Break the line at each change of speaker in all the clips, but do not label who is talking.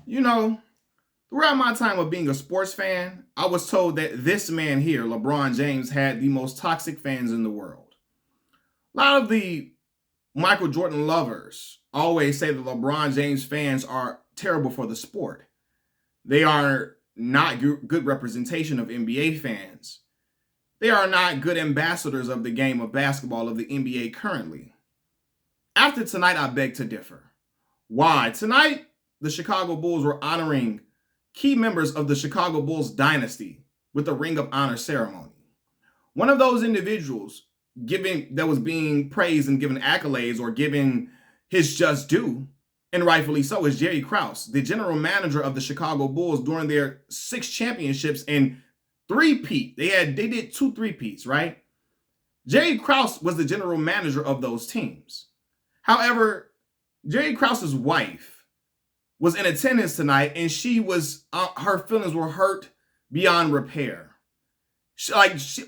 You know, throughout my time of being a sports fan, I was told that this man here, LeBron James, had the most toxic fans in the world. A lot of the Michael Jordan lovers always say that LeBron James fans are terrible for the sport. They are not good representation of NBA fans. They are not good ambassadors of the game of basketball of the NBA currently. After tonight, I beg to differ. Why? Tonight, the Chicago Bulls were honoring key members of the Chicago Bulls dynasty with the Ring of Honor ceremony. One of those individuals that was being praised and given accolades or given his just due, and rightfully so, is Jerry Krause, the general manager of the Chicago Bulls during their 6 championships and three-peat. They did 2 three-peats, right? Jerry Krause was the general manager of those teams. However, Jerry Krause's wife was in attendance tonight, and her feelings were hurt beyond repair.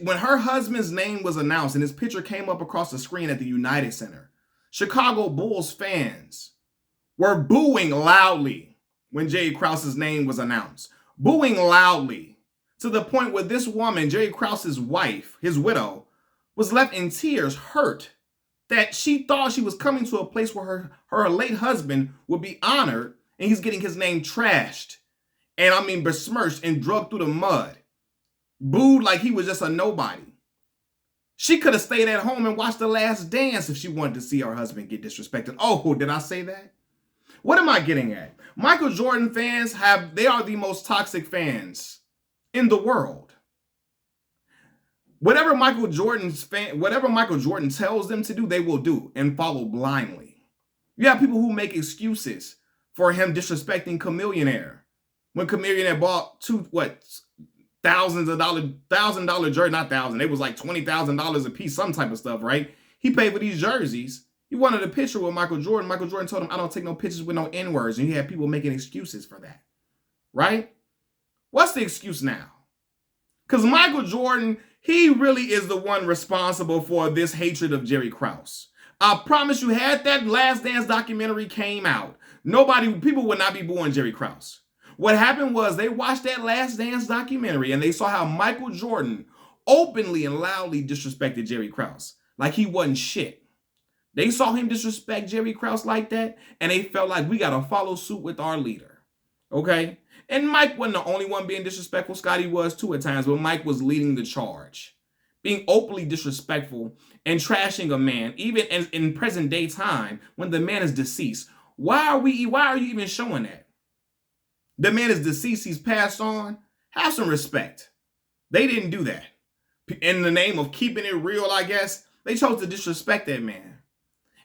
When her husband's name was announced and his picture came up across the screen at the United Center, Chicago Bulls fans were booing loudly when Jerry Krause's name was announced. Booing loudly to the point where this woman, Jerry Krause's wife, his widow, was left in tears, hurt that she thought she was coming to a place where her late husband would be honored, and he's getting his name trashed and besmirched and drugged through the mud. Booed like he was just a nobody. She could have stayed at home and watched The Last Dance if she wanted to see her husband get disrespected. Oh, did I say that? What am I getting at? Michael Jordan fans they are the most toxic fans in the world. Whatever Michael Jordan tells them to do, they will do and follow blindly. You have people who make excuses for him disrespecting Chameleonaire. When Chameleonaire bought $1,000 jersey, not thousand, it was like $20,000 a piece, some type of stuff, right? He paid for these jerseys. He wanted a picture with Michael Jordan. Michael Jordan told him, I don't take no pictures with no N-words. And you had people making excuses for that, right? What's the excuse now? Because Michael Jordan, he really is the one responsible for this hatred of Jerry Krause. I promise you, had that Last Dance documentary came out, people would not be booing Jerry Krause. What happened was they watched that Last Dance documentary and they saw how Michael Jordan openly and loudly disrespected Jerry Krause like he wasn't shit. They saw him disrespect Jerry Krause like that, and they felt like we got to follow suit with our leader, okay? And Mike wasn't the only one being disrespectful. Scotty was too at times, but Mike was leading the charge, being openly disrespectful and trashing a man, even in present day time when the man is deceased. Why are you even showing that? The man is deceased. He's passed on. Have some respect. They didn't do that. In the name of keeping it real, I guess, they chose to disrespect that man.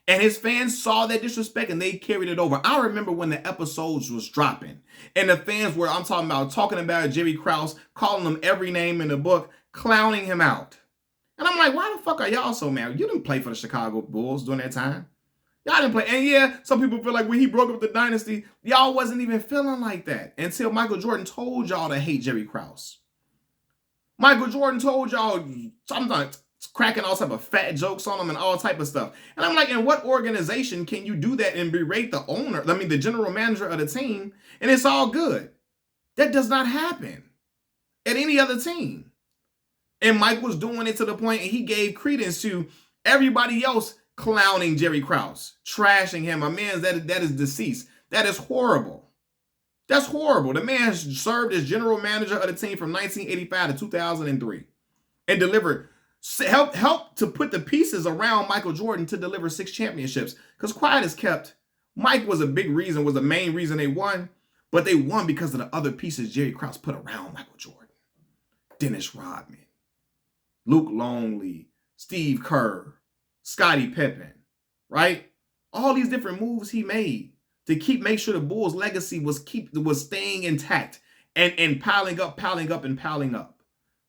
And his fans saw that disrespect and they carried it over. I remember when the episodes was dropping and the fans were, talking about Jerry Krause, calling him every name in the book, clowning him out. And I'm like, why the fuck are y'all so mad? You didn't play for the Chicago Bulls during that time. Y'all didn't play. And yeah, some people feel like when he broke up the dynasty, y'all wasn't even feeling like that until Michael Jordan told y'all to hate Jerry Krause. Michael Jordan told y'all sometimes cracking all type of fat jokes on him and all type of stuff. And I'm like, in what organization can you do that and berate the general manager of the team, and it's all good? That does not happen at any other team. And Mike was doing it to the point, and he gave credence to everybody else clowning Jerry Krause, trashing him, a man that is deceased. That is horrible. That's horrible. The man served as general manager of the team from 1985 to 2003 and delivered help to put the pieces around Michael Jordan to deliver 6 championships. Because quiet as kept, Mike was the main reason they won, but they won because of the other pieces Jerry Krause put around Michael Jordan. Dennis Rodman, Luke Longley, Steve Kerr, Scottie Pippen, right? All these different moves he made to make sure the Bulls' legacy was staying intact and piling up,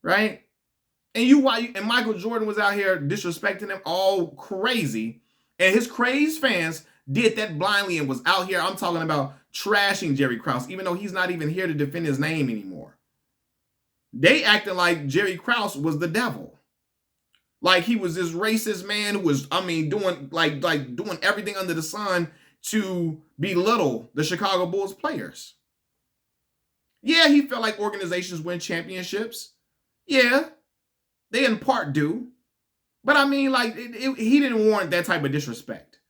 right? And Michael Jordan was out here disrespecting him all crazy. And his crazed fans did that blindly and was out here, I'm talking about, trashing Jerry Krause, even though he's not even here to defend his name anymore. They acted like Jerry Krause was the devil. Like he was this racist man who was, doing everything under the sun to belittle the Chicago Bulls players. Yeah, he felt like organizations win championships. Yeah, they in part do. But I mean, like, he didn't warrant that type of disrespect.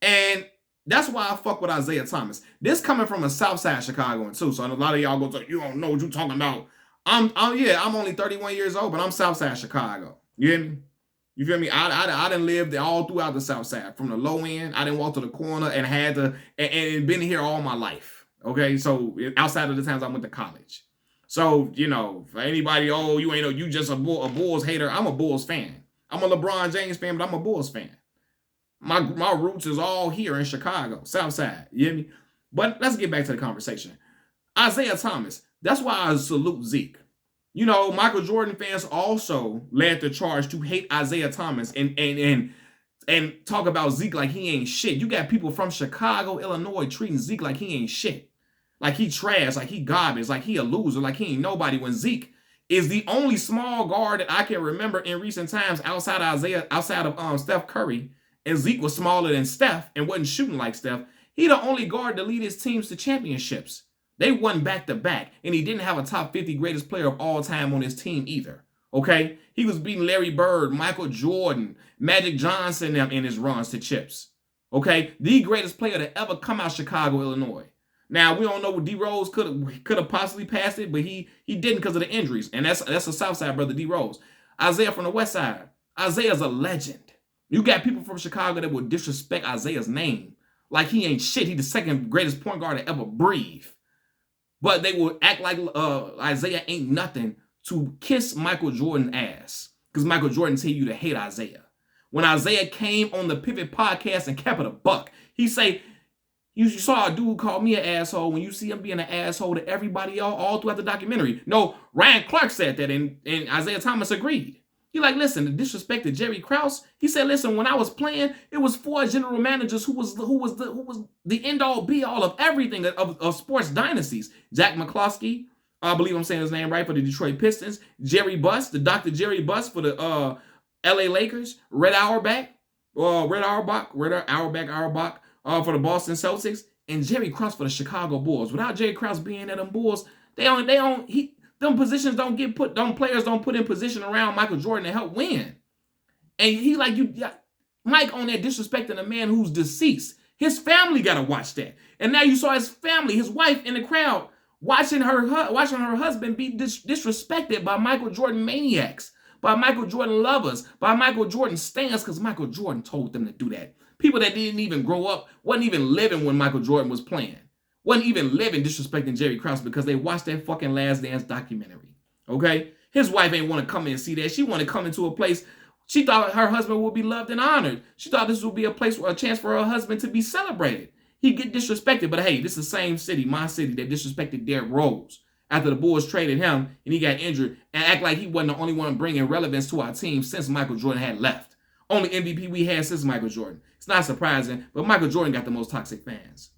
And that's why I fuck with Isaiah Thomas. This coming from a Southside Chicagoan too. So a lot of y'all go to, you don't know what you talking about. I'm only 31 years old, but I'm Southside Chicago. You hear me? You feel me? I done lived all throughout the South Side. From the low end, I didn't walk to the corner and had to, and been here all my life. Okay, so outside of the times I went to college. So, you know, for anybody, oh, you ain't know, you just a Bulls hater. I'm a Bulls fan. I'm a LeBron James fan, but I'm a Bulls fan. My roots is all here in Chicago, South Side. You hear me? But let's get back to the conversation. Isaiah Thomas. That's why I salute Zeke. You know, Michael Jordan fans also led the charge to hate Isaiah Thomas and talk about Zeke like he ain't shit. You got people from Chicago, Illinois treating Zeke like he ain't shit. Like he trash, like he garbage, like he a loser, like he ain't nobody, when Zeke is the only small guard that I can remember in recent times outside of Steph Curry, and Zeke was smaller than Steph and wasn't shooting like Steph. He the only guard to lead his teams to championships. They won back-to-back, and he didn't have a top 50 greatest player of all time on his team either, okay? He was beating Larry Bird, Michael Jordan, Magic Johnson in his runs to chips, okay? The greatest player to ever come out of Chicago, Illinois. Now, we don't know what D Rose could have possibly passed it, but he didn't because of the injuries, and that's a Southside brother, D Rose. Isaiah from the West Side. Isaiah's a legend. You got people from Chicago that will disrespect Isaiah's name like he ain't shit. He the second greatest point guard to ever breathe. But they will act like Isaiah ain't nothing to kiss Michael Jordan's ass. Because Michael Jordan tell you to hate Isaiah. When Isaiah came on the Pivot podcast and kept it a buck, he say, you saw a dude call me an asshole when you see him being an asshole to everybody all throughout the documentary. No, Ryan Clark said that, and Isaiah Thomas agreed. He like, listen, the disrespect to Jerry Krause. He said, listen, when I was playing, it was 4 general managers who was the end all be all of everything of sports dynasties. Jack McCloskey, I believe I'm saying his name right, for the Detroit Pistons. Jerry Buss, the Dr. Jerry Buss for the LA Lakers. Red Auerbach for the Boston Celtics, and Jerry Krause for the Chicago Bulls. Without Jerry Krause being at them Bulls, them positions don't get put, them players don't put in position around Michael Jordan to help win. And he like, Mike on that disrespecting a man who's deceased. His family got to watch that. And now you saw his family, his wife in the crowd, watching her husband be disrespected by Michael Jordan maniacs, by Michael Jordan lovers, by Michael Jordan stans, because Michael Jordan told them to do that. People that didn't even grow up, wasn't even living when Michael Jordan was playing. Wasn't even living disrespecting Jerry Krause because they watched that fucking Last Dance documentary. Okay? His wife ain't want to come in and see that. She wanted to come into a place. She thought her husband would be loved and honored. She thought this would be a chance for her husband to be celebrated. He'd get disrespected, but hey, this is the same city, my city, that disrespected Derrick Rose after the Bulls traded him and he got injured, and act like he wasn't the only one bringing relevance to our team since Michael Jordan had left. Only MVP we had since Michael Jordan. It's not surprising, but Michael Jordan got the most toxic fans.